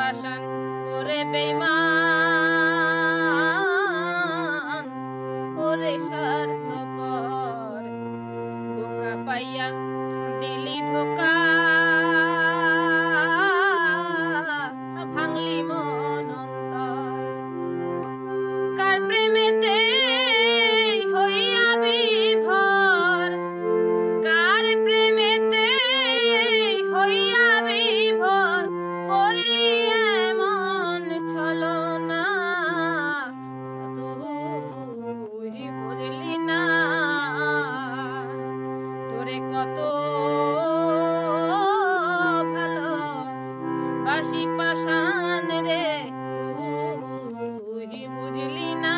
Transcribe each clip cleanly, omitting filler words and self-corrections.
পাষাণ ওরে বেঈমান ওরে স্বার্থপর বোকা পাইয়া দিলি ধোকা ভাঙলি মন অন্তর কার প্রেমেতে হইয়া বিভোর কার প্রেমেতে হইয়া বিভোর করলি এমন ছলনা তুই বুঝলি না তোরে কত ভালো বাসি পাষাণ রে তুই বুঝলি না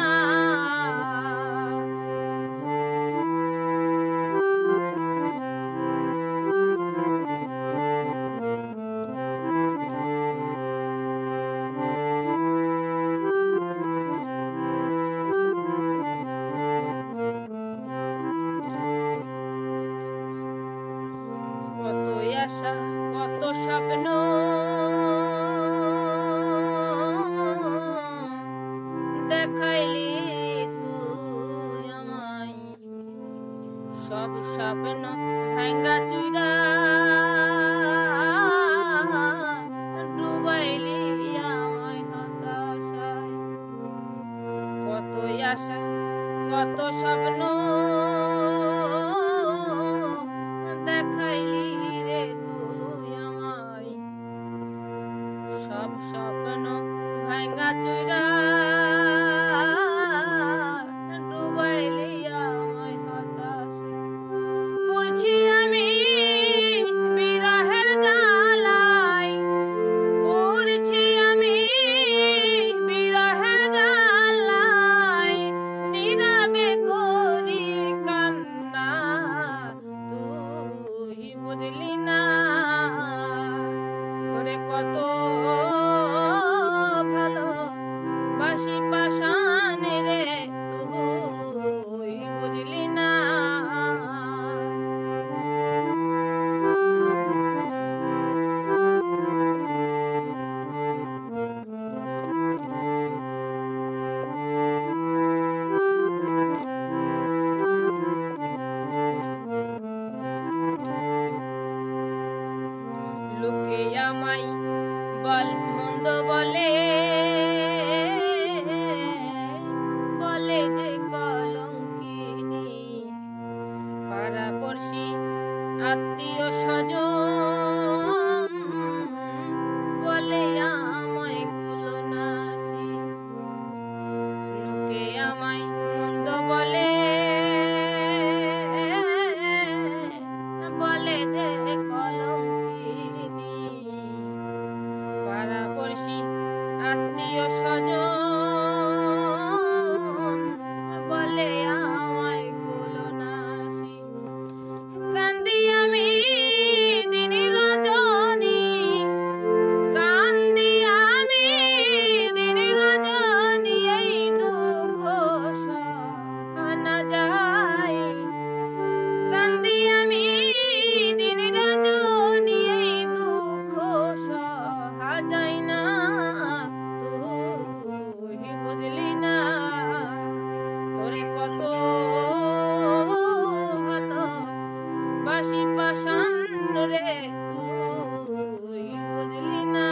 কত আশা কত স্বপ্ন দেখাইলি তুই আমায় সব স্বপ্ন ভাঙ্গা চুরা ডুবাইলি আমায় হতাশায় কত আশা কত স্বপ্ন দেখাইলি রে তুই আমায় সব স্বপ্ন ভাঙ্গা চুরা ডুবাইলি আমায় হতাশায় পড়ছি আমি বিরহের জ্বালায় পড়ছি আমি বিরহের জ্বালায় নীরবে করি কান্না তুই বুঝলি না তোরে কত ভালো বাসি পাষাণ রে তুই বুঝলি না লোকে আমায় বল মন্দ বলে বলে যে কলঙ্কিনী পাড়াপড়শি আত্মীয় স্বজন বলে আমায় কুলনাসি লোকে আমায় মন্দ বলে বলে যে কলঙ্কিনী পাড়াপড়শি আত্মীয় স্বজন বলে আমায় কুলনাসি কান্দি আমি দিন রজনী কান্দি আমি দিন রজনী এই দুঃখ সহানা যায় কান্দি আমি দিন রজনী এই দুঃখ সহা যায় না তুই বুঝলি না তোরে কত ভালো বাসি পাষাণ রে তুই বুঝলি না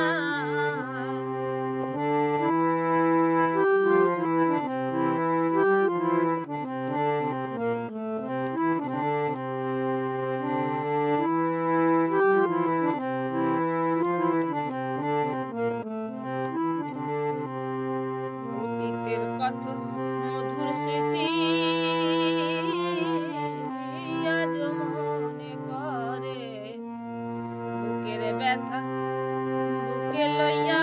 অতীতের কত মধুর স্মৃতি আজ মনে পড়ে বুকের ব্যথা বুকে লইয়া